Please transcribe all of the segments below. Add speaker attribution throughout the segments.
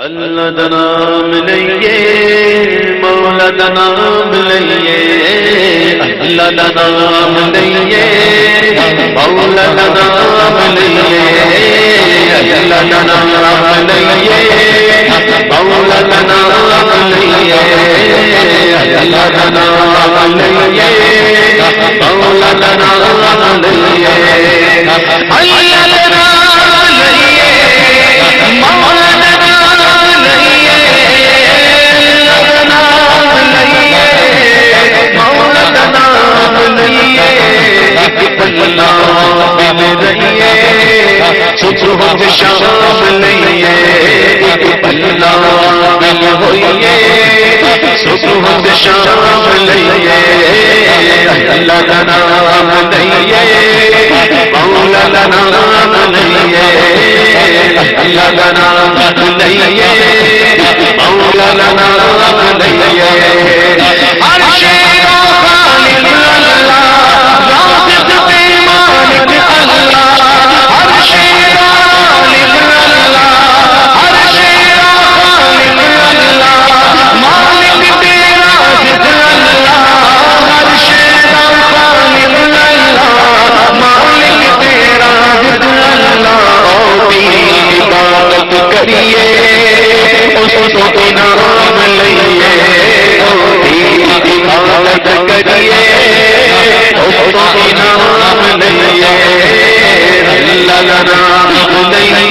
Speaker 1: اللہ دا نام لئیے مولا دا نام لئیے اللہ دا نام لئیے مولا دا نام لئیے اللہ دا نام لئیے مولا دا نام لئیے اللہ دا نام لئیے مولا دا نام لئیے اللہ دا نام لئیے مولا دا صبح شام لئیے اللہ بل ہوئیے صبح شام لئیے اللہ کا نام لئیے مولا کا نام لئیے اللہ کا نام لئیے مولا کا نام لئیے ہر شے کا خالق اللہ رازق بے مالک اللہ ہر شے کا خالق اللہ ہر شے کا خالق اللہ مالک بے رازق اللہ ہر شے کا خالق اللہ مالک بے رازق اللہ تیری عبادت کریے اس کو انعام لئیے تیری عبادت کریے اس کو انعام لئیے اللہ کا نام لئیے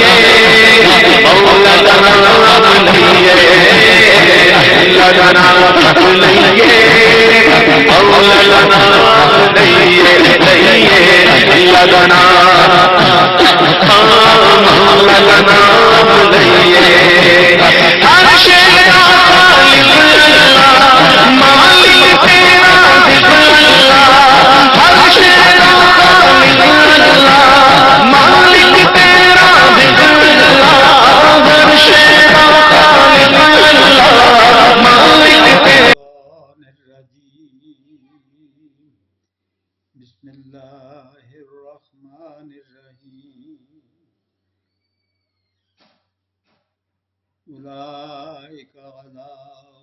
Speaker 1: مولا کا نام لئیے اللہ کا نام لئیے مولا کا نام لئیے اللہ کا نام مولا کا نام لئیے ہر شے کا خالق اللہ مالک بے رازق اللہ ہر شے کا خالق اللہ مالک بے رازق اللہ ہر شے کا خالق اللہ مالک بے
Speaker 2: بسم اللہ الرحمن الرحیم اولئک علی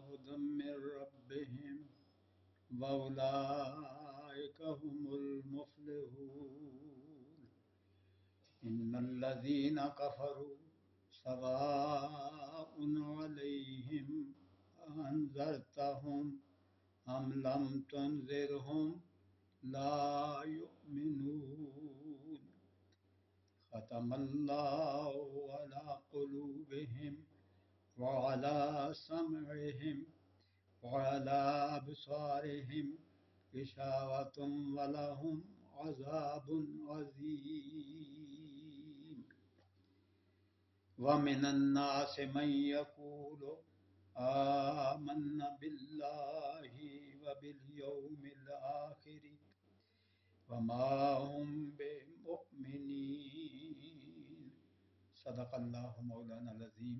Speaker 2: ھدی من ربہم واولئک هم المفلحون ان الذین کفروا سواء علیہم انذرتهم ام لم تنذرهم لا يؤمنون ختم اللہ علی قلوبہم وعلی سمعہم وعلی ابصارہم غشاوۃ ولہم عذاب عظیم ومن الناس من یقول آمنا باللہ وبالیوم الآخر وما هم بمؤمنین صدق اللہ مولانا العظیم۔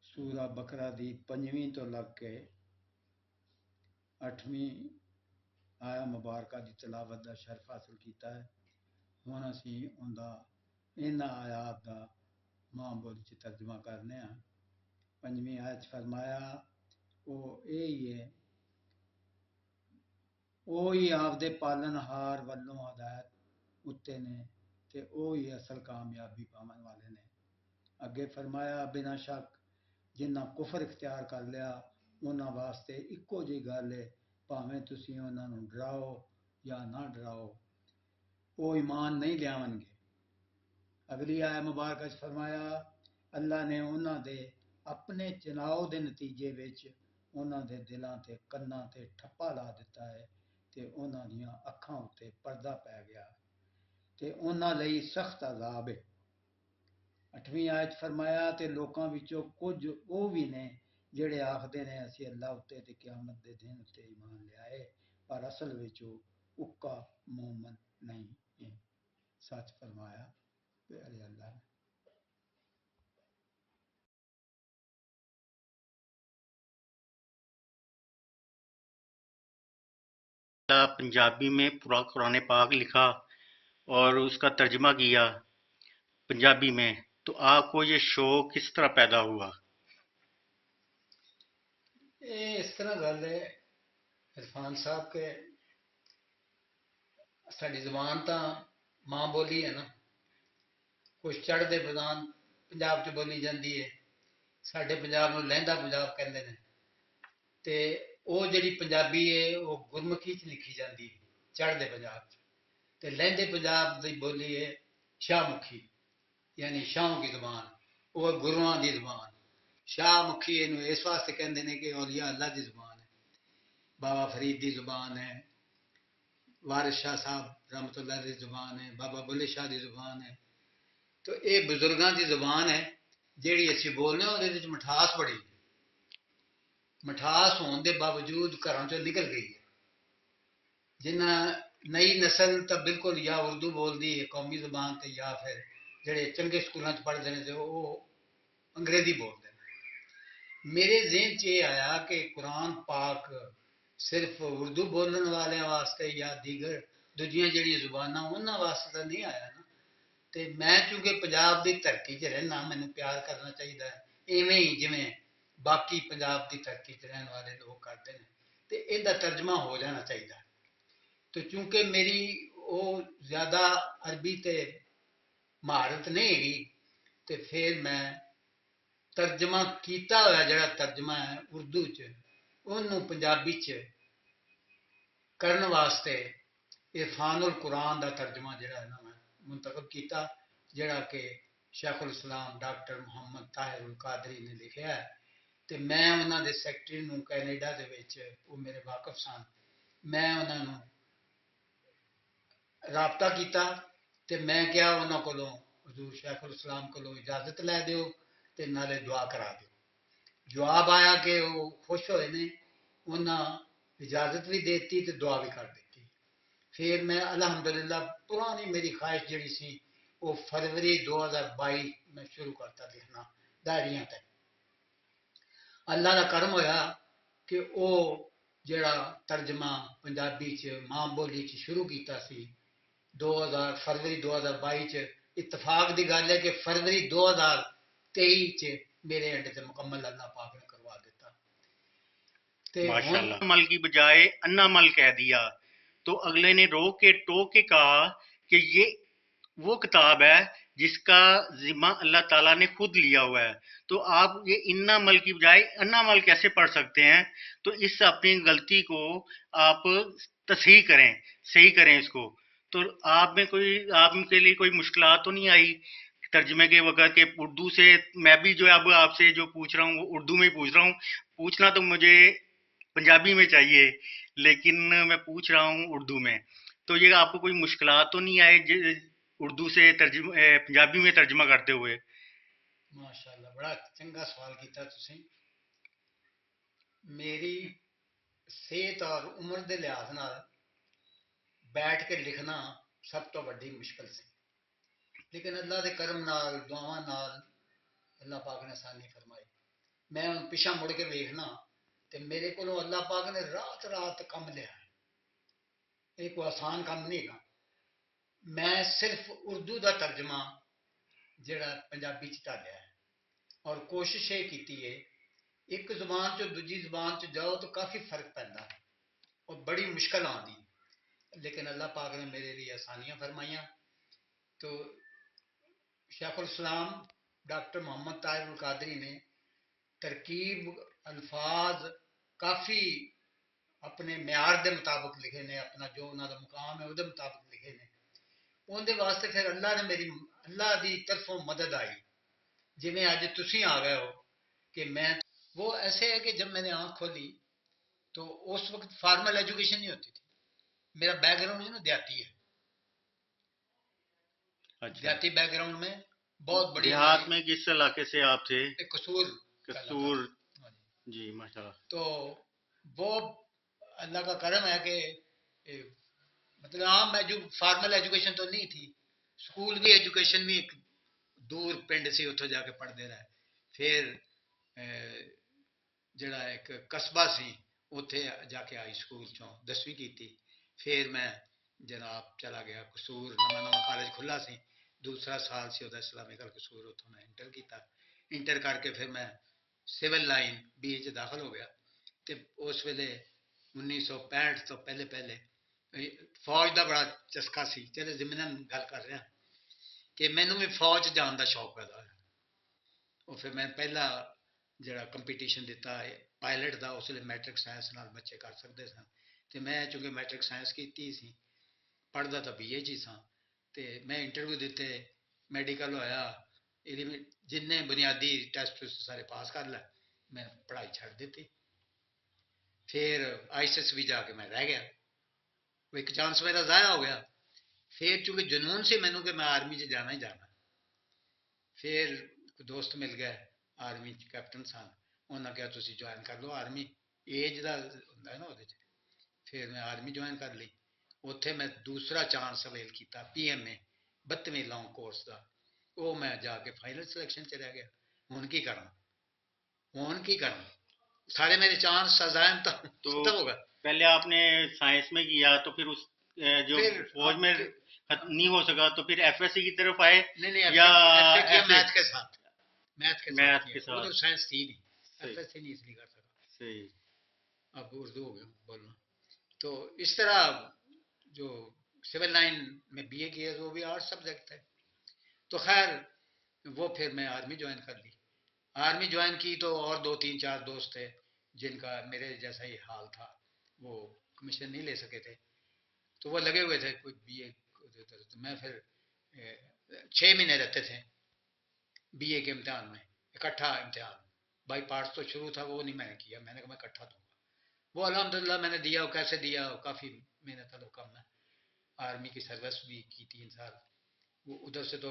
Speaker 2: سورہ بقرہ دی 5ویں تو لگ کے 8ویں آیا مبارکہ دی تلاوت دا شرف حاصل کیتا ہے۔ ہن اسی اوندا انہاں آیات دا ماں بولی چ ترجمہ کرنے ہاں۔ 5ویں آیت فرمایا او ہی ہے وہی آپ دے پالن ہار والوں ہدایت اتے نے تے وہی اصل کامیابی پاون والے نے۔ اگے فرمایا بنا شک جنہ کفر اختیار کر لیا انہاں واسطے اکو جی گل ہے بھاویں تسی انہاں نوں ڈراؤ یا نہ ڈراؤ وہ ایمان نہیں لیاون گے۔ اگلی آیت مبارکہ وچ فرمایا اللہ نے انہاں دے اپنے چناؤ دے نتیجے وچ انہاں دے دلاں تے کناں تے ٹھپا لا دتا ہے تے انہاں دیاں اکھاں اتے پردہ پی گیا تے انہاں لئی سخت عذاب ہے۔ 8ویں آیت فرمایا تے لوکاں وچوں کچھ وہ بھی نے جڑے آکھدے نے اسی اللہ اتے تے قیامت دے دن اتے ایمان لیائے پر اصل وچ وہ اکا مومن نہیں ہے۔ سچ فرمایا پیارے اللہ نے۔
Speaker 3: پنجابی میں پورا قرآن پاک لکھا اور اس کا ترجمہ کیا پنجابی میں، تو آپ کو یہ شوق کس طرح پیدا ہوا؟
Speaker 2: یہ اس طرح گل ہے عرفان صاحب کے ساری زبان تو ماں بولی ہے نا، کچھ چڑھتے بدان پنجاب چ بولی جاتی ہے، سڈے پنجاب نو لہندا پنجاب کہتے ہیں، تے وہ جڑی پنجابی ہے وہ گرمکھی چ لکھی جاتی ہے چڑھتے پنجاب چ، تے لہندے پنجاب کی بولی ہے شاہ مکھی، یعنی شاہوں کی زبان، وہ گرواں دی زبان۔ شاہ مکھی یہ اس واسطے کہتے ہیں کہ اولیاء اللہ دی زبان ہے، بابا فرید دی زبان ہے، وارث شاہ صاحب رحمت اللہ دی زبان ہے، بابا بلے شاہ دی زبان ہے، تو یہ بزرگاں دی زبان ہے جیڑی اسی بولنے اور یہ مٹھاس بڑی ہے، مٹھاس ہونے دے باوجود گھروں چوں نکل گئی ہے۔ جنہ نئی نسل تو بالکل یا اردو بولتی ہے قومی زبان تے، یا پھر جڑے چنگے سکولوں پڑھتے ہیں تو وہ انگریزی بولتے ہیں۔ میرے ذہن چ یہ آیا کہ قرآن پاک صرف اردو بولن والے واسطے یا دیگر دوجیاں جڑیاں زباناں انہاں واسطے تو نہیں آیا نا، تے میں چونکہ پنجاب دی دھرتی 'چ رہنا مینوں پیار کرنا چاہیے ایویں ہی جویں باقی پنجاب دی دھرتی 'چ رہن والے لوگ کرتے ہیں، تے یہ ترجمہ ہو جانا چاہیے۔ تو چونکہ میری وہ زیادہ عربی تے مہارت نہیں ہے تے پھر میں ترجمہ کیتا ہوا جڑا ترجمہ ہے اردو چ انہوں پنجابی چ کرن واسطے عرفان القرآن دا ترجمہ جڑا ہے نا میں منتخب کیتا، جڑا کہ شیخ الاسلام ڈاکٹر محمد طاہر القادری نے لکھیا ہے، تے میں انہاں دے سیکٹری نوں کینیڈا دے وچ وہ میرے واقف سن، میں انہاں نوں رابطہ کیتا تے میں کیا انہاں کولوں حضور شیخ الاسلام کولوں اجازت لے دیو تے نالے دعا کرا دیو۔ جواب آیا کہ وہ خوش ہوئے نے، انہاں اجازت بھی دیتی تے دعا بھی کر دیتی۔ پھر میں الحمدللہ پرانی میری خواہش جڑی سی وہ فروری 2022 میں شروع کرتا لکھنا ڈائریاں تے۔ اللہ کا کرم ہویا کہ وہ جڑا ترجمہ پنجابی چ ماں بولی چ شروع کیتا سی 2000 فروری 2022 چ، اتفاق دی گل ہے کہ فروری 2023 چ میرے انڈے تے مکمل اللہ پاک نے کروا دیتا۔ تے
Speaker 3: ماشاء
Speaker 2: ہن
Speaker 3: اللہ، مل کی بجائے انا مل کہہ دیا تو اگلے نے رو کے ٹوک کے کہا کہ یہ وہ کتاب ہے جس کا ذمہ اللہ تعالیٰ نے خود لیا ہوا ہے، تو آپ یہ انا مل کی بجائے انا مل کیسے پڑھ سکتے ہیں؟ تو اس اپنی غلطی کو آپ تصحیح کریں، صحیح کریں اس کو۔ تو آپ کے لیے کوئی مشکلات تو نہیں آئی ترجمے کے وقت کہ اردو سے میں بھی جو اب آپ سے جو پوچھ رہا ہوں وہ اردو میں ہی پوچھ رہا ہوں، پوچھنا تو مجھے پنجابی میں چاہیے لیکن میں پوچھ رہا ہوں اردو میں، تو یہ آپ کو کوئی مشکلات تو نہیں آئے اردو سے پنجابی میں ترجمہ کرتے ہوئے؟
Speaker 2: ماشاءاللہ بڑا چنگا سوال کیتا تسی۔ میری صحت اور عمر دے لحاظ نال بیٹھ کے لکھنا سب تو بڑی مشکل سی، لیکن اللہ دے کرم نال دعاواں نال اللہ پاک نے آسانی فرمائی۔ میں ہن پیچھا مڑ کے ویکھنا تے میرے کولوں اللہ پاک نے رات رات کم لیا ہے، یہ کوئی آسان کام نہیں گا۔ میں صرف اردو دا ترجمہ جڑا پنجابی چ ڈالیا ہے، اور کوشش یہ کیتی ہے ایک زبان چ دوجی زبان چ جاؤ تو کافی فرق پیندا ہے اور بڑی مشکل آتی، لیکن اللہ پاک نے میرے لیے آسانیاں فرمائیاں۔ تو شیخ الاسلام ڈاکٹر محمد طاہر القادری نے ترکیب الفاظ کافی اپنے معیار دے مطابق لکھے نے، اپنا جو انہوں کا مقام ہے وہ مطابق لکھے نے، اندر واسطے پھر اللہ نے میری اللہ دی طرفوں مدد آئی، جی میں اج تسی آ گئے ہو کہ میں وہ ایسے ہے کہ جب میں نے آنکھ کھولی تو اس وقت فارمل ایجوکیشن نہیں ہوتی تھی، میرا بیک گراؤنڈ نا دیہاتی ہے، دیہاتی بیک گراؤنڈ میں بہت بڑی
Speaker 3: دیہات میں کس علاقے سے آپ تھے؟
Speaker 2: قصور
Speaker 3: قصور، جی ماشاء اللہ۔
Speaker 2: تو وہ اللہ کا کرم ہے کہ مطلب عام فارمل ایجوکیشن تو نہیں تھی، سکول بھی ایجوکیشن بھی ایک دور پنڈ سے اتوں جا کے پڑھتے رہے، پھر جڑا ایک قصبہ سی اتنے جا کے آئی سکول چوں 10ویں کی، پھر میں جناب چلا گیا قصور، نواں نواں کالج کھلا سی دوسرا سال سی ہوتا اسلامی گل قصور اتوں میں انٹر کیتا. انٹر کر کے پھر میں سول لائن بی اے داخل ہو گیا. تو اس ویلے 1965 تو پہلے پہلے فوج دا بڑا چسکا سی. چلے ضمن گل کر رہا کہ مینوں بھی فوج جان دا شوق پیدا ہوا. اور پھر میں پہلا جڑا کمپٹیشن دیتا ہے پائلٹ دا اس لیے میٹرک سائنس نال بچے کر سکتے سن. تو میں چونکہ میٹرک سائنس کیتی سی پڑھتا تو بی اے جی سا. تو میں انٹرویو دیتے میڈیکل ہویا یہ جن بنیادی ٹیسٹ سارے پاس کر لے میں پڑھائی چھڑ دیتی. پھر آئی ایس بھی جا کے میں رہ گیا. وہ ایک چانس میرا ضائع ہو گیا. پھر چونکہ جنون سے مینوں کہ میں آرمی جانا ہی جانا. پھر دوست مل گئے آرمی کیپٹن سن. انہوں نے کہا تسی جوائن کر لو آرمی ایج کا ہوتا ہے نا وہ. پھر میں آرمی جوائن کر لی. اتنے میں دوسرا چانس اویل کیتا پی ایم اے 32ویں لانگ کورس کا. وہ میں جا کے فائنل سلیکشن چ رہ گیا. ہوں کی کروں سارے میرے چانس سزائیں تو ختم ہو گئے.
Speaker 3: پہلے آپ نے سائنس میں کیا تو پھر اس جو فوج میں نہیں ہو سکا تو پھر ایف ایس سی کی طرف آئے یا
Speaker 2: میتھ کے ساتھ سائنس تھی نہیں ایف ایس سی نہیں اس لیے کر سکا.
Speaker 3: صحیح.
Speaker 2: اب اردو ہو گیا بولنا. تو اس طرح جو سول لائن میں بی اے کیا وہ بھی 8 سبجیکٹ تھے. تو خیر وہ پھر میں آرمی جوائن کر لی. آرمی جوائن کی تو اور 2 3 4 دوست تھے جن کا میرے جیسا ہی حال تھا. وہ کمیشن نہیں لے سکے تھے تو وہ لگے ہوئے تھے کوئی بی اے. تو میں پھر 6 مہینے رہتے تھے بی اے کے امتحان میں. اکٹھا امتحان بائی پارٹس تو شروع تھا وہ نہیں میں نے کیا. میں نے کہا میں اکٹھا دوں گا. وہ الحمدللہ میں نے دیا. وہ کیسے دیا کافی محنت تھا. تو کم ہے آرمی کی سروس بھی کی 3 سال. وہ ادھر سے تو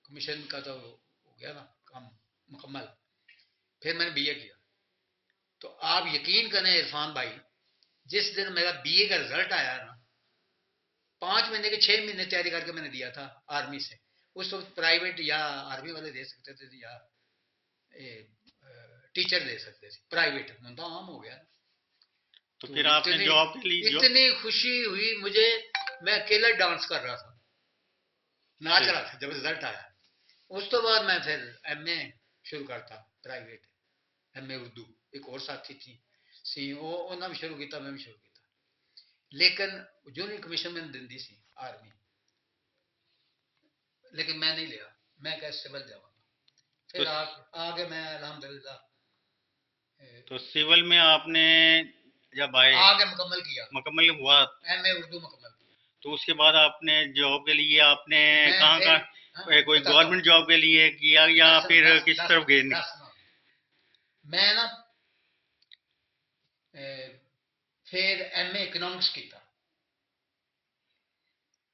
Speaker 2: کمیشن کا تو ہو گیا نا کام مکمل. پھر میں نے بی اے کیا. تو آپ یقین کریں عرفان بھائی جس دن میرا بی اے کا رزلٹ آیا نا 5 مہینے کے 6 مہینے تیاری کر کے میں نے دیا تھا آرمی سے. اس وقت پرائیویٹ یا آرمی والے دے سکتے تھے یا ٹیچر دے سکتے تھے. پرائیویٹ منتا عام ہو گیا.
Speaker 3: تو پھر آپ نے جاب کے لیے
Speaker 2: اتنی خوشی ہوئی مجھے. میں اکیلا ڈانس کر رہا تھا ناچ رہا تھا جب رزلٹ آیا. اس تو بعد میں پھر ایم اے شروع کرتا پرائیویٹ. ایم اے اردو ایک اور ساتھی تھی سی انہوں نے بھی شروع کیا میں بھی شروع کیا. لیکن جو نہیں کمیشن میں دن دی سی آرمی لیکن میں نہیں لیا. میں کہ سول جاؤں گا. پھر آگے میں الحمدللہ
Speaker 3: تو سول میں آپ نے جب آئے
Speaker 2: آگے
Speaker 3: مکمل ہوا
Speaker 2: ایم اے اردو مکمل کیا.
Speaker 3: تو اس کے بعد آپ نے جاب کے لیے آپ نے کہاں کوئی گورنمنٹ جاب کے لیے کیا یا پھر کس طرف گئے؟
Speaker 2: میں نا پھر ایم اے اکنامکس کیتا.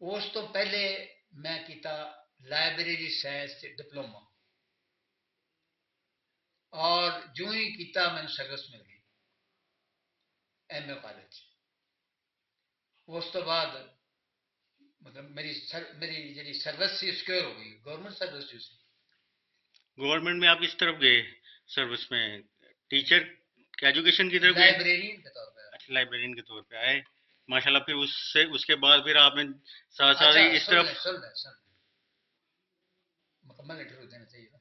Speaker 2: اس تو پہلے میں کیتا لائبریری سائنس ڈپلوما. اور جو ہی کیتا میں سروس مل گئی ایم اے کالج. اس تو بعد مطلب میری جی سروس سی سیکیور ہو گئی. گورنمنٹ سروس جو سی.
Speaker 3: گورنمنٹ میں آپ کس طرف گئے سروس میں؟ ٹیچر ایجوکیشن کی طرف گئے؟
Speaker 2: لائبریرین کے طور پہ.
Speaker 3: اچھا لائبریرین کے طور پہ آئے ماشاءاللہ. پھر اس کے بعد پھر آپ نے ساتھ ساتھ اس طرف
Speaker 2: مکمل انٹرویو دینا چاہیے تھا.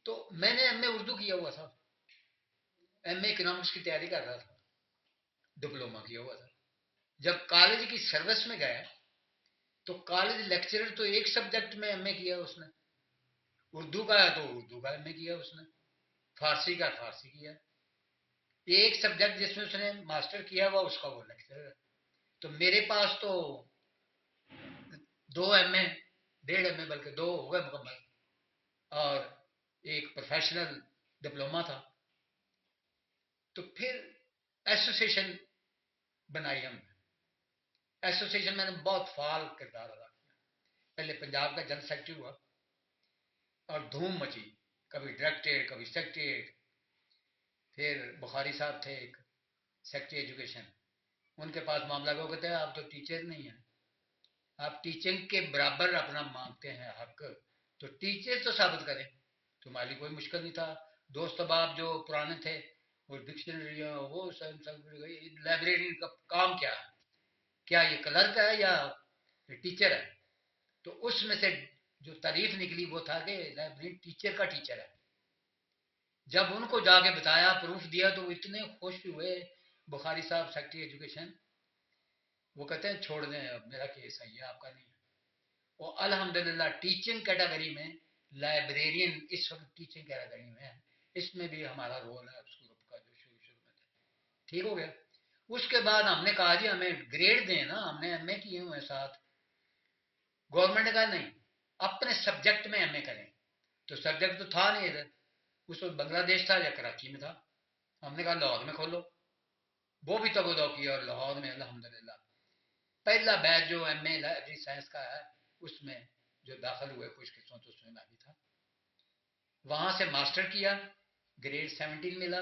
Speaker 2: تو میں نے ایم اے اردو کیا ہوا تھا. ایم اے اکنامکس کی تیاری کر رہا تھا. ڈپلوما کیا ہوا تھا. جب کالج کی سروس میں گیا تو کالج لیکچرر تو ایک سبجیکٹ میں ایم اے کیا اس نے. اردو کا ہے تو اردو کا ایم اے کیا اس نے. فارسی کا فارسی کیا. ایک سبجیکٹ جس میں اس نے ماسٹر کیا ہوا اس کا وہ لیکچرر ہے. تو میرے پاس تو 2 ایم اے 1.5 ایم اے بلکہ 2 ہو گئے مکمل اور ایک پروفیشنل ڈپلوما تھا. تو پھر ایسوسیشن بنائی ہم نے. ایسوسیشن میں نے بہت فعال کردار ادا کیا. پہلے پنجاب کا جنرل سیکرٹری ہوا اور دھوم مچی. کبھی ڈائریکٹریٹ کبھی سیکرٹریٹ. پھر بخاری صاحب تھے ایک سیکرٹری ایجوکیشن. ان کے پاس معاملہ وہ کہتے ہیں آپ تو ٹیچر نہیں ہیں آپ ٹیچنگ کے برابر اپنا مانگتے ہیں حق تو ٹیچر تو ثابت کریں. تو ہمارے کوئی مشکل نہیں تھا. دوست احباب جو پرانے تھے وہ ڈکشنریاں وہ لائبریری کا کام کیا ہے. کیا یہ کلرک ہے یا ٹیچر ہے.
Speaker 4: تو اس میں سے جو تعریف نکلی وہ تھا کہ لائبریرین ٹیچر کا ٹیچر ہے. جب ان کو جا کے بتایا پروف دیا تو وہ اتنے خوش ہوئے. بخاری صاحب سیکرٹری ایجوکیشن وہ کہتے ہیں چھوڑ دیں اب میرا کیس ہے یہ آپ کا نہیں ہے. اور الحمدللہ ٹیچنگ کیٹیگری میں لائبریرین اس وقت ٹیچنگ کیٹیگری میں ہے. اس میں بھی ہمارا رول ہے سورب کا جو شروع میں تھا. ٹھیک ہو گیا. اس کے بعد ہم نے کہا جی ہمیں گریڈ دیں نا, ہم نے ایم اے کیے ہوئے ساتھ. گورنمنٹ نے کہا نہیں اپنے سبجیکٹ میں ایم اے کریں. تو سبجیکٹ تو تھا نہیں ادھر, اس وقت بنگلہ دیش تھا یا کراچی میں تھا. ہم نے کہا لاہور میں کھولو. وہ بھی تب ادو کیا اور لاہور میں الحمدللہ پہلا بیچ جو ایم اے لائبریری سائنس کا ہے اس میں جو داخل ہوئے خوش قسمت اس میں بھی تھا. وہاں سے ماسٹر کیا, گریڈ 17 ملا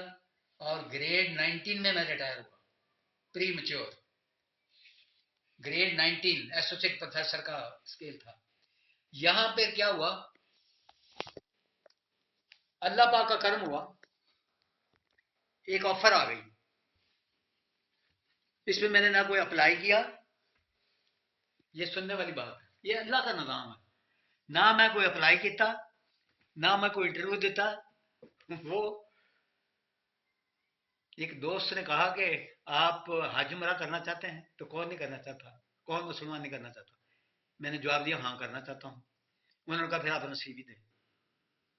Speaker 4: اور گریڈ 19 میں ریٹائر ہوا پری میچور. گریڈ 19 ایسوسیٹ پروفیسر کا اسکیل تھا. یہاں پہ کیا ہوا, اللہ پاک کا کرم ہوا, ایک آفر آ گئی. اس میں میں نے نہ کوئی اپلائی کیا, یہ سننے والی بات ہے, یہ اللہ کا نظام ہے. نہ میں کوئی اپلائی کیتا, نہ میں کوئی انٹرویو دیتا. وہ ایک دوست نے کہا کہ آپ حج عمرہ کرنا چاہتے ہیں؟ تو کون نہیں کرنا چاہتا, کون مسلمان نہیں کرنا چاہتا؟ میں نے جواب دیا ہاں کرنا چاہتا ہوں. انہوں نے کہا پھر آپ نے سی وی دیں.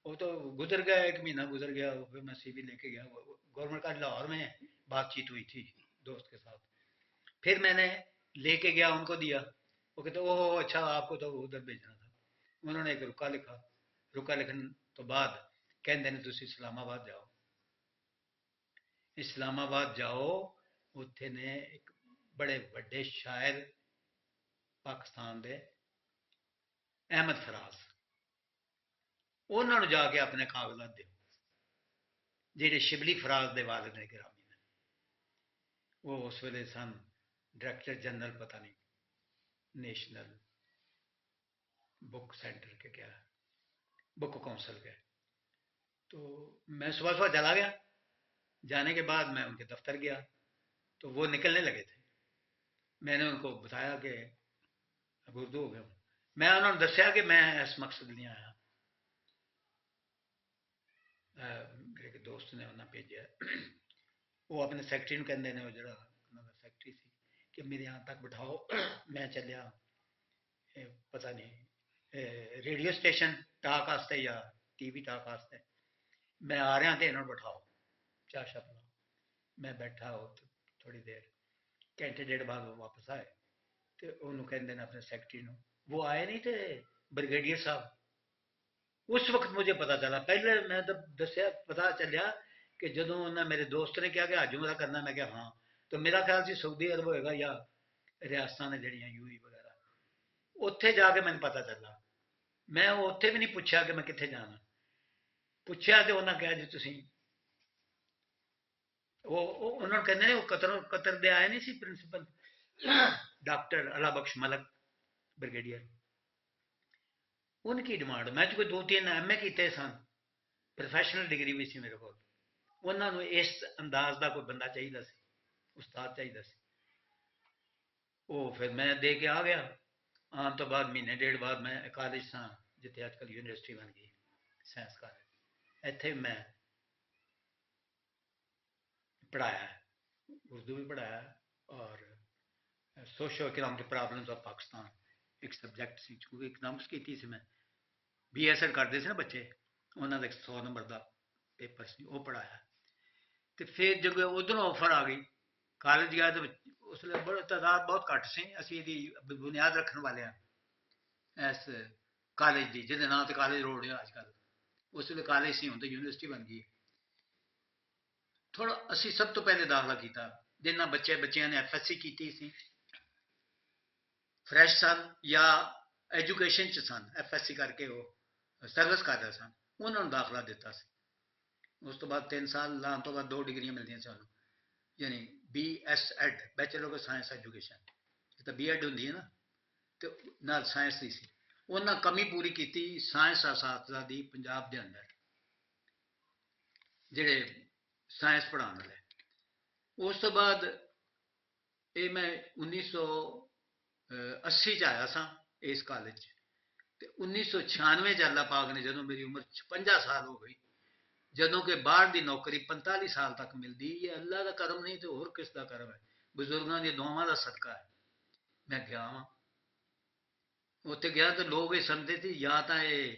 Speaker 4: وہ تو گزر گیا, 1 مہینہ گزر گیا, پھر میں سی وی لے کے گیا. گورنمنٹ کا لاہور میں بات چیت ہوئی تھی دوست کے ساتھ. پھر میں نے لے کے گیا, ان کو دیا. وہ کہتے اوہ اچھا آپ کو تو ادھر بھیجنا تھا. انہوں نے ایک رکا لکھا. رکا لکھنے تو بعد کہتے ہیں تسی اسلام آباد جاؤ. اسلام آباد جاؤ, اتنے نے ایک بڑے بڑے شاعر پاکستان دے احمد فراز, انہوں نے جا کے اپنے کاغذات دے جہے شبلی فراز دے والد نے گرامی نے. وہ اس ویلے سن ڈائریکٹر جنرل پتہ نہیں نیشنل بک سینٹر کے کیا بک کونسل کے. تو میں صبح صبح چلا گیا. جانے کے بعد میں ان کے دفتر گیا تو وہ نکلنے لگے تھے. میں نے ان کو بتایا کہ اب اردو ہو گیا. میں انہوں نے دسیا کہ میں اس مقصد نہیں آیا. میرے ایک دوست نے انہیں بھیجا, وہ اپنے سیکرٹری نے کہنے نے, وہ جڑا سیکرٹری سی کہ میرے یہاں تک بٹھاؤ. میں چلیا پتہ نہیں ریڈیو اسٹیشن ٹاک واسطے یا ٹی وی ٹاک واسطے. میں آ رہا تو انہوں نے بٹھاؤ چاہ شاہ پلاؤ. میں بیٹھا ہو تھوڑی دیر, گھنٹے ڈیڑھ بعد وہ واپس آئے تو انہوں کہتے ہیں اپنے سیکرٹری نو, وہ آئے نہیں تھے بریگیڈیئر صاحب. اس وقت مجھے پتا چلا, پہلے میں تو دسیا پتا چلیا کہ جدوں انہیں میرے دوست نے کہا کہ حج عمرہ کرنا, میں کہا ہاں. تو میرا خیال سی سعودی عرب ہوئے گا یا ریاستان جڑیاں یو ای وغیرہ. اتنے جا کے مجھے پتا چلا. میں اتنے بھی نہیں پوچھا کہ میں کتنے جانا. پوچھا تو انہیں کہا جی تسی انہوں نے کہنے وہ قطر دے آئے نہیں سی پرنسپل ڈاکٹر اللہ بخش ملک بریگیڈیئر. ان کی ڈیمانڈ میں کوئی 2-3 ایم اے کیتے سن, پروفیشنل ڈگری بھی سی میرے کو. انہوں نے اس انداز کا کوئی بندہ چاہیے سی, استاد چاہیے سی. وہ پھر میں دے کے آ گیا. آن تو بعد مہینے ڈیڑھ بعد میں کالج سا جتنے اج کل یونیورسٹی بن گئی سائنس کالج, اتنے میں پڑھایا, اردو بھی پڑھایا اور socio economic problems of Pakistan ایک سبجیکٹ سی, کیونکہ اکنامکس کی سی میں بی ایس ایل کرتے نا بچے, انہوں نے 100 نمبر کا پیپر سی وہ پڑھایا. تو پھر جب ادھر آفر آ گئی کالج گیا تو اس لیے بڑا تعداد بہت گھٹ سی, اسی یہ بنیاد رکھنے والے ہیں اس کالج کی جہد نام تو کالج روڈ ہے اج کل. اس لیے کالج سی ہوں تو یونیورسٹی بن گئی. تھوڑا اسی سب تو پہلے داخلہ کیتا جنہ بچیاں نے ایف ایس سی کی سی فریش سن یا ایجوکیشن سن, ایف ایس سی کر کے وہ سروس کر رہے سن, انہوں نے داخلہ دیتا سی. اس تو بعد 3 سال لان تو بعد 2 ڈگریاں ملتی سانوں, یعنی B S Ed bachelor of science education. تو بی ایڈ ہوتی ہے نا, تو نال سائنس کی سی. انہیں کمی پوری کی سائنس اساتذہ دی پنجاب دے اندر جڑے سائنس پڑھانے والے. اس تو بعد یہ میں 1980 آیا سا اس کالج.
Speaker 2: ਤੇ 1996 ਚ ਅੱਲਾਹ ਪਾਕ ਨੇ ਜਦੋਂ ਮੇਰੀ ਉਮਰ 56 ਸਾਲ ਹੋ ਗਈ, ਜਦੋਂ ਕਿ ਬਾਹਰ ਦੀ ਨੌਕਰੀ 45 ਸਾਲ ਤੱਕ ਮਿਲਦੀ, ਇਹ ਅੱਲਾਹ ਦਾ ਕਰਮ ਨਹੀਂ ਤੇ ਹੋਰ ਕਿਸ ਦਾ ਕਰਮ ਹੈ, ਬਜ਼ੁਰਗਾਂ ਦੀਆਂ ਦੁਆਵਾਂ ਦਾ ਸਦਕਾ ਹੈ। ਮੈਂ ਗਿਆ ਵਾਂ, ਉੱਥੇ ਗਿਆ ਤੇ ਲੋਕ ਇਹ ਸਮਝਦੇ ਸੀ ਜਾਂ ਤਾਂ ਇਹ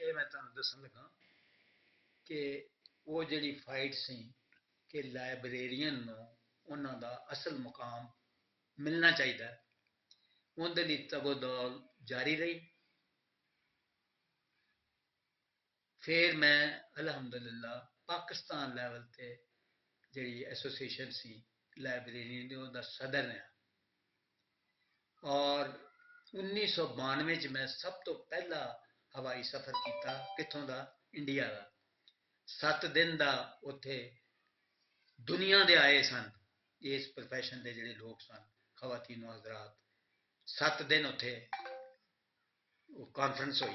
Speaker 2: ਇਹ ਮੈਂ ਤੁਹਾਨੂੰ ਦੱਸਣ ਲੱਗਾ ਕਿ ਉਹ ਜਿਹੜੀ ਫਾਈਟ ਸੀ ਕਿ ਲਾਇਬ੍ਰੇਰੀਅਨ ਨੂੰ ਉਹਨਾਂ ਦਾ ਅਸਲ ਮੁਕਾਮ ਮਿਲਣਾ ਚਾਹੀਦਾ, ਉਹਦੇ ਲਈ ਤਗੋ-ਦੌੜ ਜਾਰੀ ਰਹੀ। ਫਿਰ ਮੈਂ ਅਲਹਮਦੁਲਿਲਾ ਪਾਕਿਸਤਾਨ ਲੈਵਲ ਤੇ ਜਿਹੜੀ ਐਸੋਸੀਏਸ਼ਨ ਸੀ ਲਾਇਬ੍ਰੇਰੀਅਨ ਦੀ, ਉਹਦਾ ਸਦਰ ਰਿਹਾ, ਔਰ 1992 ਚ ਮੈਂ ਸਭ ਤੋਂ ਪਹਿਲਾ ਹਵਾਈ ਸਫ਼ਰ ਕੀਤਾ, ਕਿੱਥੋਂ ਦਾ? ਇੰਡੀਆ ਦਾ। 7 ਦਿਨ ਦਾ ਉੱਥੇ ਦੁਨੀਆ ਦੇ ਆਏ ਸਨ ਇਸ ਪ੍ਰੋਫੈਸ਼ਨ ਦੇ ਜਿਹੜੇ ਲੋਕ ਸਨ, ਖਵਾਤੀਨ ਹਜ਼ਰਾਤ, 7 ਦਿਨ ਉੱਥੇ ਕਾਨਫਰੰਸ ਹੋਈ।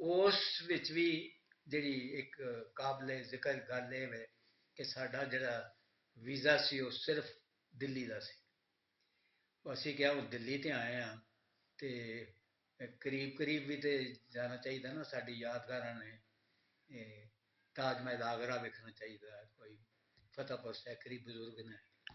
Speaker 2: ਉਸ ਵਿੱਚ ਵੀ ਜਿਹੜੀ ਇੱਕ ਕਾਬਲੇ ਜ਼ਿਕਰ ਗੱਲ ਇਹ ਹੈ ਕਿ ਸਾਡਾ ਜਿਹੜਾ ਵੀਜ਼ਾ ਸੀ ਉਹ ਸਿਰਫ ਦਿੱਲੀ ਦਾ ਸੀ। ਅਸੀਂ ਕਿਹਾ ਹੁਣ ਦਿੱਲੀ ਤੇ ਆਏ ਹਾਂ ਤੇ ਕਰੀਬ ਕਰੀਬ ਵੀ ਤੇ ਜਾਣਾ ਚਾਹੀਦਾ ਨਾ, ਸਾਡੀ ਯਾਦਗਾਰਾਂ ਨੇ ਤਾਜ ਮਹਿਲ ਆਗਰਾ ਵੇਖਣਾ ਚਾਹੀਦਾ ਹੈ, ਕੋਈ ਫਤਿਹਪੁਰ ਸੈਕਰੀ ਬਜ਼ੁਰਗ ਨੇ,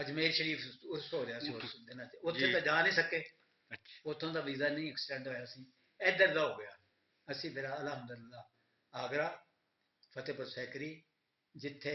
Speaker 2: ਅਜਮੇਰ ਸ਼ਰੀਫ ਉਰਸ ਹੋ ਰਿਹਾ ਸੀ ਉਸ ਦਿਨਾਂ 'ਚ, ਉੱਥੇ ਤਾਂ ਜਾ ਨਹੀਂ ਸਕੇ, ਉੱਥੋਂ ਦਾ ਵੀਜ਼ਾ ਨਹੀਂ ਐਕਸਟੈਂਡ ਹੋਇਆ ਸੀ, ਇੱਧਰ ਦਾ ਹੋ ਗਿਆ। ਅਸੀਂ ਫਿਰ ਅਲਹਮਦੁਲਿਲਾ ਆਗਰਾ, ਫਤਿਹਪੁਰ ਸੈਕਰੀ, ਜਿੱਥੇ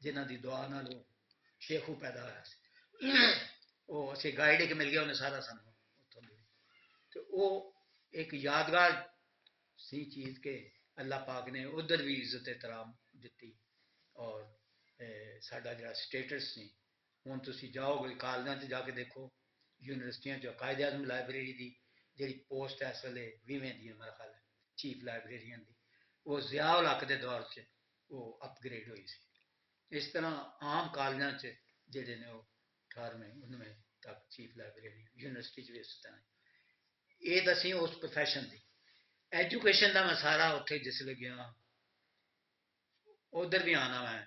Speaker 2: ਜਿਨ੍ਹਾਂ ਦੀ ਦੁਆ ਨਾਲ ਉਹ ਸ਼ੇਖੂ ਪੈਦਾ ਹੋਇਆ ਸੀ, ਉਹ ਅਸੀਂ ਗਾਈਡ ਇੱਕ ਮਿਲ ਗਿਆ, ਉਹਨੇ ਸਾਰਾ ਸਾਨੂੰ ਉੱਥੋਂ ਦੀ, ਤੇ ਉਹ ਇੱਕ ਯਾਦਗਾਰ ਸੀ ਚੀਜ਼ ਕਿ ਅੱਲਾਹ ਪਾਕ ਨੇ ਉਧਰ ਵੀ ਇੱਜ਼ਤ ਇਤਰਾਮ ਦਿੱਤੀ, ਔਰ ਸਾਡਾ ਜਿਹੜਾ ਸਟੇਟਸ ਸੀ, ਹੁਣ ਤੁਸੀਂ ਜਾਓਗੇ ਕਾਲਜਾਂ 'ਚ ਜਾ ਕੇ ਦੇਖੋ, ਯੂਨੀਵਰਸਿਟੀਆਂ 'ਚ ਕਾਇਦੇ ਆਜ਼ਮ ਲਾਇਬ੍ਰੇਰੀ ਦੀ ਜਿਹੜੀ ਪੋਸਟ ਹੈ ਇਸ ਵੇਲੇ 20ਵੇਂ ਦੀ ਮੇਰਾ ਖਿਆਲ ਹੈ, ਚੀਫ ਲਾਇਬ੍ਰੇਰੀਅਨ ਦੀ, ਉਹ ਜ਼ਿਆਉਲ ਹੱਕ ਦੇ ਦੌਰ 'ਚ ਉਹ ਅਪਗ੍ਰੇਡ ਹੋਈ ਸੀ। ਇਸ ਤਰ੍ਹਾਂ ਆਮ ਕਾਲਜਾਂ 'ਚ ਜਿਹੜੇ ਨੇ ਉਹ 18ਵੇਂ 19ਵੇਂ ਤੱਕ ਚੀਫ ਲਾਇਬ੍ਰੇਰੀ, ਯੂਨੀਵਰਸਿਟੀ 'ਚ ਵੀ ਇਸ ਤਰ੍ਹਾਂ। ਇਹ ਤਾਂ ਸੀ ਉਸ ਪ੍ਰੋਫੈਸ਼ਨ ਦੀ। ਐਜੂਕੇਸ਼ਨ ਦਾ ਮੈਂ ਸਾਰਾ ਉੱਥੇ ਜਿਸਲੇ ਗਿਆ, ਉਧਰ ਵੀ ਆਉਣਾ ਮੈਂ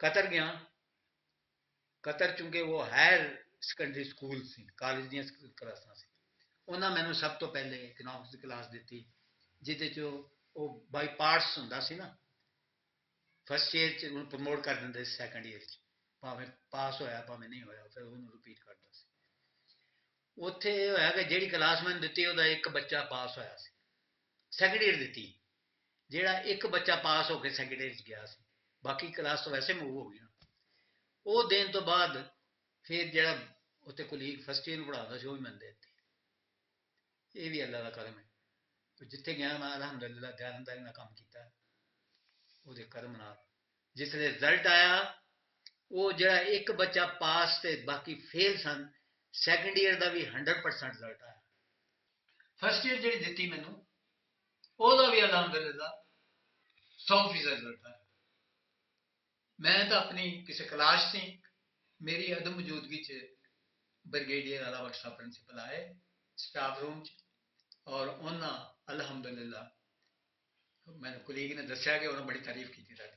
Speaker 2: ਕਤਰ ਗਿਆ। ਕਤਰ ਚੂੰਕਿ ਉਹ ਹਾਇਰ ਸੈਕੰਡਰੀ ਸਕੂਲ ਸੀ, ਕਾਲਜ ਦੀਆਂ ਕਲਾਸਾਂ ਸੀ, ਉਹਨਾਂ ਮੈਨੂੰ ਸਭ ਤੋਂ ਪਹਿਲੇ ਇਕਨੋਮਿਕਸ ਦੀ ਕਲਾਸ ਦਿੱਤੀ, ਜਿਹਦੇ 'ਚ ਉਹ ਬਾਈ ਪਾਰਟਸ ਹੁੰਦਾ ਸੀ ਨਾ, ਫਸਟ ਈਅਰ 'ਚ ਉਹਨੂੰ ਪ੍ਰਮੋਟ ਕਰ ਦਿੰਦੇ ਸੀ, ਸੈਕੰਡ ਈਅਰ 'ਚ ਭਾਵੇਂ ਪਾਸ ਹੋਇਆ ਭਾਵੇਂ ਨਹੀਂ ਹੋਇਆ, ਫਿਰ ਉਹਨੂੰ ਰਿਪੀਟ ਕਰਦਾ ਸੀ। ਉੱਥੇ ਇਹ ਹੋਇਆ ਕਿ ਜਿਹੜੀ ਕਲਾਸ ਮੈਨੂੰ ਦਿੱਤੀ ਉਹਦਾ ਇੱਕ ਬੱਚਾ ਪਾਸ ਹੋਇਆ ਸੀ, ਸੈਕੰਡ ਈਅਰ ਦਿੱਤੀ, ਜਿਹੜਾ ਇੱਕ ਬੱਚਾ ਪਾਸ ਹੋ ਕੇ ਸੈਕੰਡ ਈਅਰ 'ਚ ਗਿਆ ਸੀ, ਬਾਕੀ ਕਲਾਸ ਤਾਂ ਵੈਸੇ ਮੂਵ ਹੋ ਗਈਆਂ। ਉਹ ਦੇਣ ਤੋਂ ਬਾਅਦ ਫਿਰ ਜਿਹੜਾ ਉੱਥੇ ਕੁਲੀਗ ਫਸਟ ਈਅਰ ਨੂੰ ਪੜ੍ਹਾਉਂਦਾ ਸੀ ਉਹ ਵੀ ਮੈਨੂੰ ਦੇ ਦਿੱਤੀ। ਇਹ ਵੀ ਅੱਲਾ ਦਾ ਕਰਮ ਹੈ। ਜਿੱਥੇ ਗਿਆ ਮੈਂ ਅਲਹਮਦੁਲਿਲਾ ਦਿਆਨਤਦਾਰੀ ਨਾਲ ਕੰਮ ਕੀਤਾ, ਉਹਦੇ ਕਰਮ ਨਾਲ ਜਿਸ ਰਿਜ਼ਲਟ ਆਇਆ, ਉਹ ਜਿਹੜਾ ਇੱਕ ਬੱਚਾ ਪਾਸ ਤੇ ਬਾਕੀ ਫੇਲ ਸਨ, ਸੈਕੰਡ ਈਅਰ ਦਾ ਵੀ 100% ਰਿਜ਼ਲਟ ਆਇਆ। ਫਸਟ ਈਅਰ ਜਿਹੜੀ ਦਿੱਤੀ ਮੈਨੂੰ, ਉਹਦਾ ਵੀ ਅਲਹਮਦੁਲਿਲਾ 100% ਰਿਜ਼ਲਟ ਆਇਆ। ਮੈਂ ਤਾਂ ਆਪਣੀ ਕਿਸੇ ਕਲਾਸ ਸੀ, ਮੇਰੀ ਅਦਮ ਮੌਜੂਦਗੀ 'ਚ ਬ੍ਰਿਗੇਡੀਅਰ ਆਲਾ ਬਖਸ਼ ਸਾਹਿਬ ਪ੍ਰਿੰਸੀਪਲ ਆਏ ਸਟਾਫ ਰੂਮ 'ਚ, ਔਰ ਉਹਨਾਂ ਅਲਹਮਦੁਲਿਲਾ ਮੈਨੂੰ ਕੁਲੀਗ ਨੇ ਦੱਸਿਆ ਕਿ ਉਹਨੇ ਬੜੀ ਤਾਰੀਫ ਕੀਤੀ ਸਾਡੀ,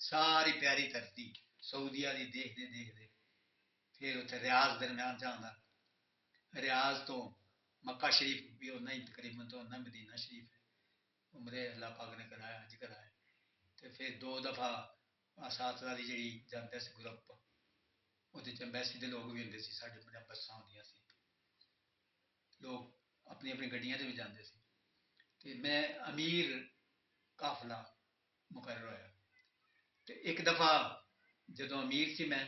Speaker 2: ساری پیاری دھرتی سعودیہ دی دیکھ دے پھر اتنے ریاض درمیان جانا ریاض تو مکہ شریف بھی ہونا ہی تقریباً تو ہونا مدینہ شریف ہے عمرے اللہ پاک نے کرایا حج کرایا تو پھر 2 دفعہ اساتذہ کی جی جانے سے گروپ وہ ایمبیسی کے لوگ بھی ہوتے سی سارے بساں ہوندیاں سی لوگ اپنی اپنی گڈیاں سے بھی جاتے سی تو میں امیر قافلہ مقرر ہوا تو ایک دفعہ جدو امیر سی میں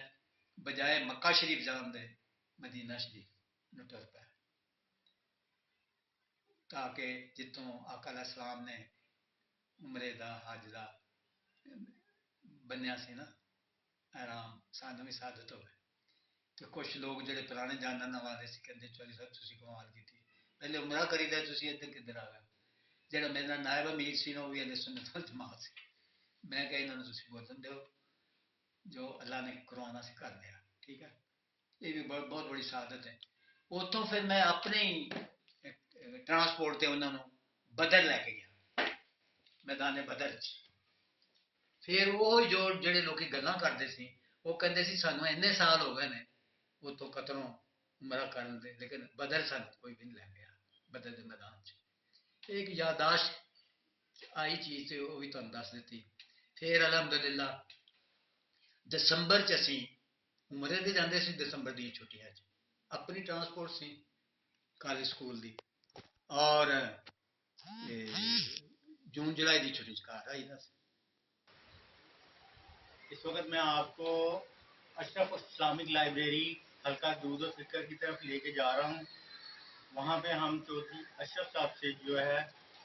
Speaker 2: بجائے مکہ شریف جان دے مدینہ شریف نو ٹر پایا تاکہ جتوں آقا علیہ السلام نے عمرے دا حج دا بنیا سی نا آرام سانو بھی سعادت ہوئے تو کچھ لوگ جڑے پرانے جاننے والے سی کہتے چولی صاحب تسی کمال کی پہلے عمرہ کری دے تسی ادھر کدھر آ گئے جڑا میرا نائب امیر سی نا وہ بھی اہل سنت والجماعت سی میں کہ انہوں نے تسی بولن دیو جو اللہ نے کروانا سی کر دیا ٹھیک ہے یہ بھی بہت بڑی سعادت ہے اتوں پھر میں اپنے ہی ٹرانسپورٹ سے انہوں نے بدر لے کے گیا میدان بدر پھر وہ جو جڑے لوگ گلاں کرتے سی وہ کہتے سی سانو اینے سال ہو گئے نے وہ تو قطروں عمرہ کرن دے لیکن بدر سانو کوئی بھی نہیں لے گیا بدر کے میدان ایک یاداشت آئی چیز سے وہ بھی تمہیں دس دیتی پھر الحمدللہ دسمبر اسی عمرے دے جاندے سی دسمبر دی چھٹیاں اپنی ٹرانسپورٹ سی کالج سکول دی اور جون جولائی دی چھٹی گھر آئی دا سی
Speaker 3: اس وقت میں آپ کو اشرف اسلامک لائبریری حلقہ درود و فکر کی طرف لے کے جا رہا ہوں وہاں پہ ہم چودھری اشرف صاحب سے جو ہے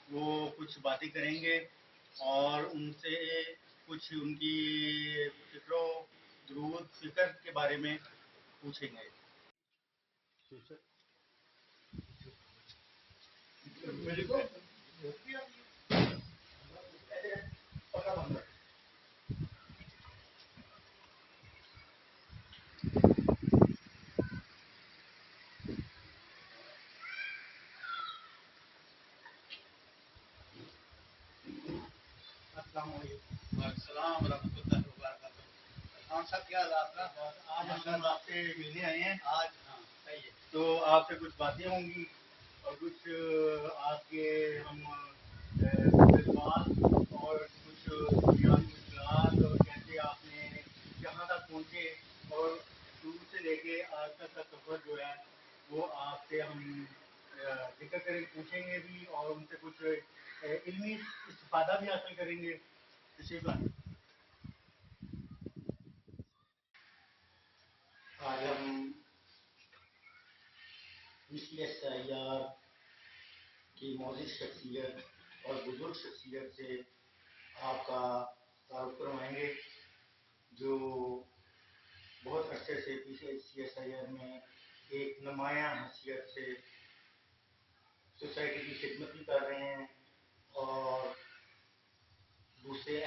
Speaker 3: وہ کچھ باتیں کریں گے اور ان سے کچھ ان کی فکر و درود فکر کے بارے میں پوچھیں گے السلام علیکم
Speaker 2: السلام ورحمۃ اللہ وبرکاتہ خان صاحب کیا حالات نا
Speaker 3: آج ہم آپ سے ملنے آئے ہیں
Speaker 2: آج ہاں صحیح ہے
Speaker 3: تو آپ سے کچھ باتیں ہوں گی اور کچھ آپ کے ہم جذبات اور کچھ بنیادی مشکلات اور کیسے آپ نے یہاں تک پہنچے اور شروع سے لے کے آج تک کا سفر جو ہے وہ آپ سے ہم ذکر کریں پوچھیں گے بھی اور ان سے کچھ علمی استفادہ بھی حاصل کریں گے تشریف لائیں
Speaker 5: آج ہم مثل سیار کی معزز شخصیت اور بزرگ شخصیت سے آپ کا تعارف کروائیں گے جو بہت عرصے سے پیچھے CSIR میں ایک نمایاں حیثیت سے سوسائٹی کی خدمت بھی کر رہے ہیں اور دوسرے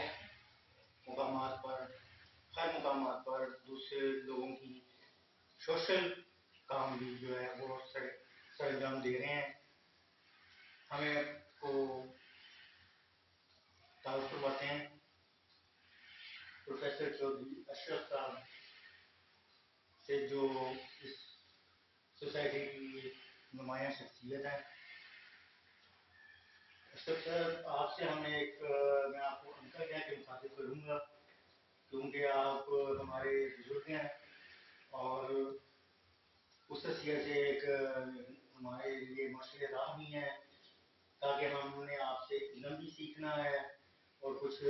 Speaker 5: مقامات پر ہر مقامات پر دوسرے لوگوں کی سوشل کام بھی جو ہے وہ سر انجام دے رہے ہیں ہمیں کو تعارف کرواتے ہیں پروفیسر چودھری اشرف صاحب سے جو اس سوسائٹی کی نمایاں شخصیت ہے اشرف صاحب آپ سے ہم ایک میں آپ کو انکل کہہ کے مخاطب کروں گا کیونکہ آپ ہمارے بزرگ ہیں اور اس حیثیت سے ایک ہمارے لیے مشغلہ راہ بھی ہیں تاکہ ہم نے آپ سے علم بھی سیکھنا ہے اور کچھ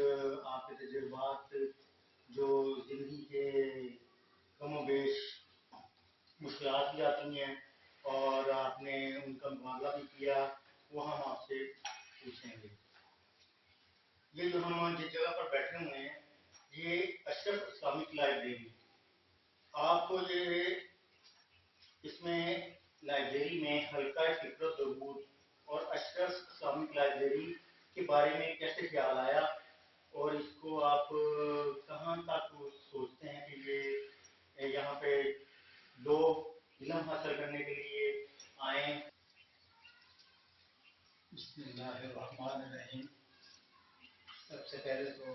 Speaker 5: آپ کے تجربات جو زندگی کے کم و بیش مشکلات بھی آتی ہیں اور آپ نے ان کا مقابلہ بھی کیا وہ ہم آپ سے پوچھیں گے یہ جو ہم جس جگہ پر بیٹھے ہوئے ہیں یہ اشرف اسلامک لائبریری آپ کو یہ اس میں لائبریری میں حلقہ فکر و درود اور اشرف اسلامک لائبریری کے بارے میں کیسے خیال آیا اور اس کو آپ کہاں تک سوچتے ہیں کہ یہ یہاں پہ لوگ علم حاصل کرنے کے لیے آئیں
Speaker 2: بسم اللہ الرحمن الرحیم سب سے پہلے تو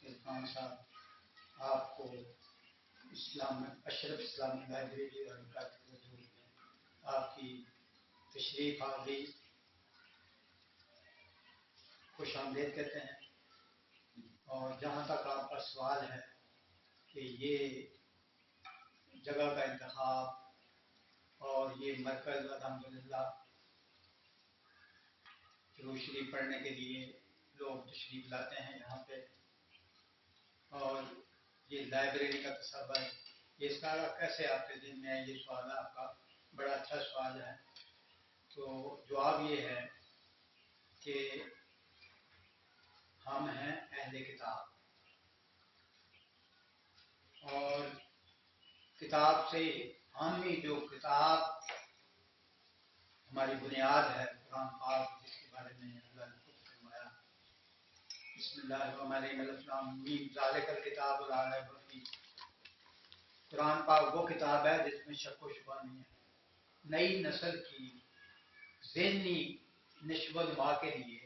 Speaker 2: عرفان صاحب آپ کو اسلام اشرف اسلامی لائبریری اور آپ کی تشریف آوری خوش آمدید کہتے ہیں. اور جہاں تک آپ کا سوال ہے کہ یہ جگہ کا انتخاب اور یہ مرکز الحمدللہ درود شریف پڑھنے کے لیے لوگ تشریف لاتے ہیں یہاں پہ، اور یہ لائبریری کا تصور یہ سارا کیسے آپ کے ذہن میں ہے، یہ سوال ہے آپ کا، بڑا اچھا سوال ہے. تو جواب یہ ہے کہ ہم ہیں اہل کتاب، اور کتاب سے ہم بھی جو کتاب ہماری بنیاد ہے قرآن پاک، جس کے بارے میں اللہ نے خود فرمایا بسم اللہ الرحمن الرحیم الف لام میم ذالک الکتاب لا ریب فیہ. قرآن پاک وہ کتاب ہے جس میں شک و شبہ نہیں ہے. نئی نسل کی ذہنی نشو و نما کے لیے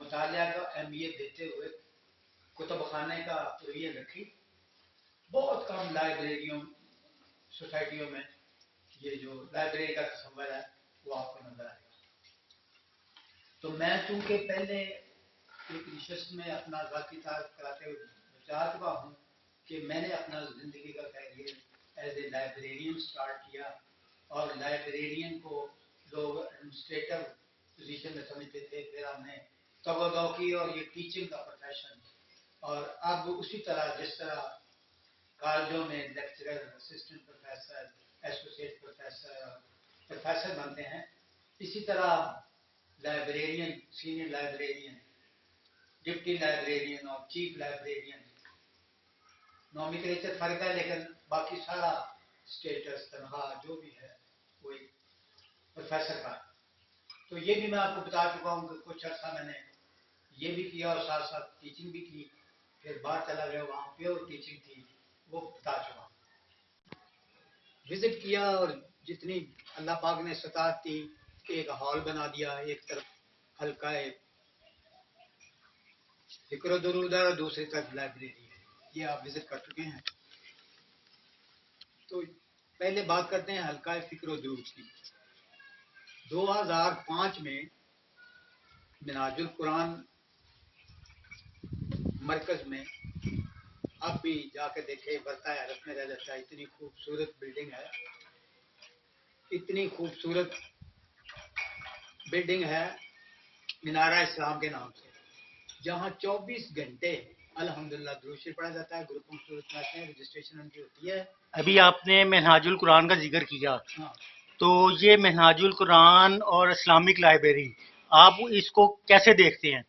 Speaker 2: مطالعہ کا اہمیت دیتے ہوئے کتب خانے کا پروین رکھی. بہت کم لائبریریوں سوسائٹیوں میں یہ جو لائبریری کا تصور ہے وہ آپ کو نظر آئے گا. تو میں چونکہ پہلے ایک نشست میں اپنا ذاتی تعارف کراتے ہوئے بتا چکا ہوں کہ میں نے اپنا زندگی کا career as a librarian start کیا، اور لائبریرین کو لوگ ایڈمنسٹریٹر پوزیشن میں سمجھتے تھے، پھر ہم نے توغہ کی اور یہ ٹیچنگ کا پروفیشن، اور اب اسی طرح جس طرح کالجوں میں lecturer, assistant professor, associate professor, professor بنتے ہیں، اسی طرح librarian, senior librarian, deputy librarian اور چیف لائبریرین، نومیکلیچر فرق ہے لیکن باقی سارا اسٹیٹس، تنخواہ جو بھی ہے وہ ایک پروفیسر کا ہے. تو یہ بھی میں آپ کو بتا چکا ہوں کہ کچھ عرصہ میں نے یہ بھی کیا اور ساتھ ساتھ ٹیچنگ بھی کی، پھر باہر چلا گیا، وہاں پیور ٹیچنگ تھی، وہ بتا چکا ہوں. وزٹ کیا اور جتنی اللہ پاک نے سطاعت دی کہ ایک ہال بنا دیا، ایک طرف حلقہ ہے فکر و درود ہے اور دوسری طرف لائبریری ہے. یہ آپ وزٹ کر چکے ہیں. تو پہلے بات کرتے ہیں حلقہ فکر و درود کی. 2005 میں منہاج القرآن مرکز میں اب بھی جا کے دیکھے برتا حیرت میں رہ جاتا ہے. اتنی خوبصورت بلڈنگ ہے، اتنی خوبصورت بلڈنگ ہے مینارہ اسلام کے نام سے، جہاں 24 گھنٹے الحمدللہ درود شریف پڑھا جاتا ہے. گروپوں کی صورت میں آتے ہیں، رجسٹریشن ان کی ہوتی ہے.
Speaker 3: ابھی آپ نے منہاج القرآن کا ذکر کیا،
Speaker 2: ہاں،
Speaker 3: تو یہ منہاج القرآن اور اسلامک لائبریری آپ اس کو کیسے دیکھتے ہیں؟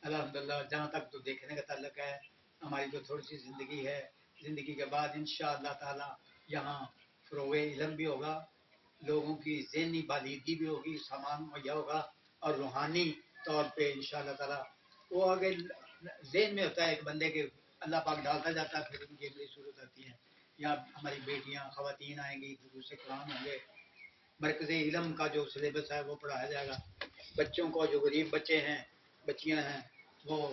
Speaker 2: الحمدللہ جہاں تک تو دیکھنے کا تعلق ہے، ہماری جو تھوڑی سی زندگی ہے، زندگی کے بعد انشاءاللہ تعالی یہاں فروغ علم بھی ہوگا، لوگوں کی ذہنی بالیدگی بھی ہوگی، سامان مہیا ہوگا، اور روحانی طور پہ انشاءاللہ تعالی وہ آگے ذہن میں ہوتا ہے ایک بندے کے، اللہ پاک ڈالتا جاتا ہے، پھر ان کی اگلی صورت آتی ہے. یہاں ہماری بیٹیاں، خواتین آئیں گی، دروس قرآن ہوں گے، مرکز علم کا جو سلیبس ہے وہ پڑھایا جائے گا. بچوں کو جو غریب بچے ہیں، بچیاں ہیں، وہ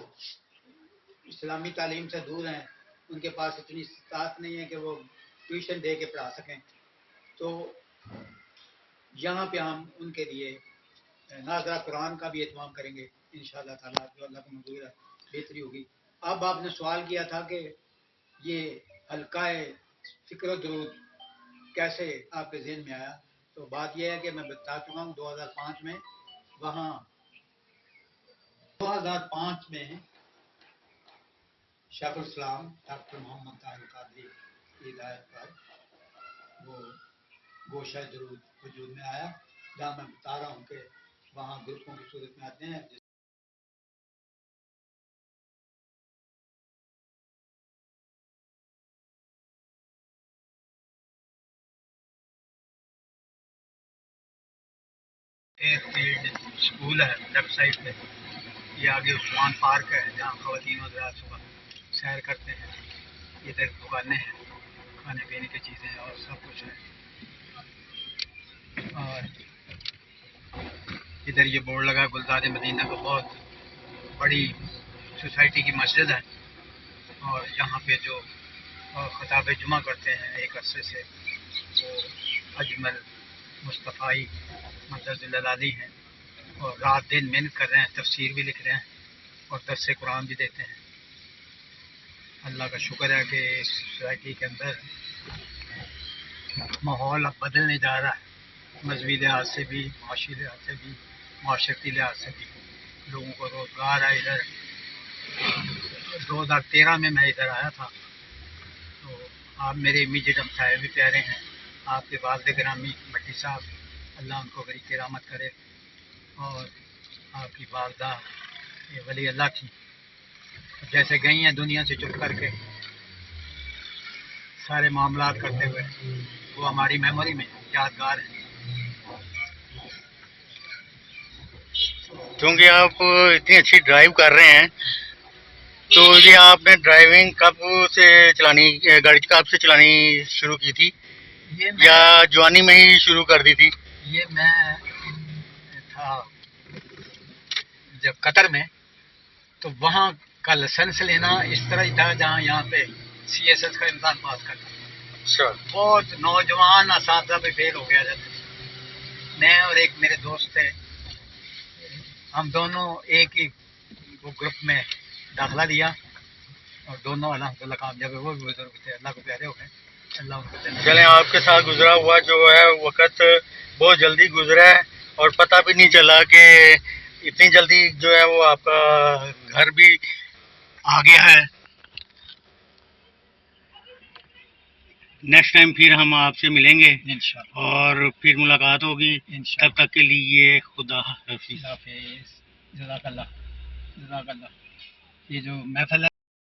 Speaker 2: اسلامی تعلیم سے دور ہیں، ان کے پاس اتنی استطاعت نہیں ہے کہ وہ ٹیوشن دے کے پڑھا سکیں، تو یہاں پہ ہم ان کے لیے ناظرہ قرآن کا بھی اہتمام کریں گے انشاءاللہ تعالیٰ، جو اللہ کو منظور ہے بہتری ہوگی. اب آپ نے سوال کیا تھا کہ یہ حلقہ فکر و درود کیسے آپ کے ذہن میں آیا، تو بات یہ ہے کہ میں بتا چکا ہوں 2005 میں وہاں 2005 میں شیخ الاسلام ڈاکٹر محمد طاہر قادری کی ہدایت پر وہ گوشہ درود وجود میں آیا، جہاں میں بتا رہا ہوں کہ وہاں گروپوں کی صورت میں آتے ہیں. ایک فیلڈ اسکول ہے لیفٹ سائڈ پہ، یہ آگے عثمان پارک ہے جہاں خواتین حضرات صبح سیر کرتے ہیں. ادھر دکانیں ہیں، کھانے پینے کی چیزیں اور سب کچھ ہے. اور ادھر یہ بورڈ لگا گلزار مدینہ کا، بہت بڑی
Speaker 6: سوسائٹی کی مسجد ہے، اور یہاں پہ جو خطاب جمعہ کرتے ہیں ایک عرصے سے وہ اجمل مصطفی مدد العلی ہیں، اور رات دن محنت کر رہے ہیں، تفسیر بھی لکھ رہے ہیں اور درس قرآن بھی دیتے ہیں۔ اللہ کا شکر ہے کہ اس سوسائٹی کے اندر ماحول اب بدلنے جا رہا ہے، مذہبی لحاظ سے بھی، معاشی لحاظ سے بھی، معاشرتی لحاظ سے بھی۔ لوگوں کو روزگار ہے ادھر۔ 2013 میں ادھر آیا تھا، تو آپ میرے امیجیٹ ہمسائے بھی پیارے ہیں، آپ کے والد گرامی بٹی صاحب، اللہ ان کو بڑی کرامت کرے، اور آپ کی والدہ یہ ولی اللہ کی جیسے گئی ہیں دنیا سے چپ کر کے سارے معاملات کرتے ہوئے، وہ ہماری میموری میں یادگار ہیں۔
Speaker 3: کیونکہ آپ اتنی اچھی ڈرائیو کر رہے ہیں، تو یہ آپ نے ڈرائیونگ کب سے چلانی، گاڑی کب سے چلانی شروع کی تھی، یا جوانی میں ہی شروع کر دی تھی؟
Speaker 6: یہ میں تھا جب قطر میں، تو وہاں کا لائسنس لینا اس طرح ہی تھا جہاں یہاں پہ CSS کا امتحان پاس کرنا۔
Speaker 3: اچھا،
Speaker 6: بہت نوجوان اساتذہ پہ فیل ہو گیا جب میں اور ایک میرے دوست تھے، ہم دونوں ایک ہی گروپ میں داخلہ دیا اور دونوں الحمدللہ کامیاب ہوئے۔ وہ بھی بزرگ تھے، اللہ کو پیارے ہو گئے، اللہ ان کو جنت۔
Speaker 3: چلیں آپ کے ساتھ گزرا ہوا جو ہے وقت بہت جلدی گزرا ہے، اور پتہ بھی نہیں چلا کہ اتنی جلدی جو ہے وہ آپ کا گھر بھی آ گیا ہے۔ نیکسٹ ٹائم پھر ہم آپ سے ملیں گے
Speaker 6: انشاءاللہ،
Speaker 3: اور پھر ملاقات ہوگی۔
Speaker 6: انشاءاللہ۔
Speaker 3: تب تک کے لیے خدا حافظ۔
Speaker 6: اللہ حافظ، جزاک اللہ، جزاک اللہ۔ یہ جو محفل ہے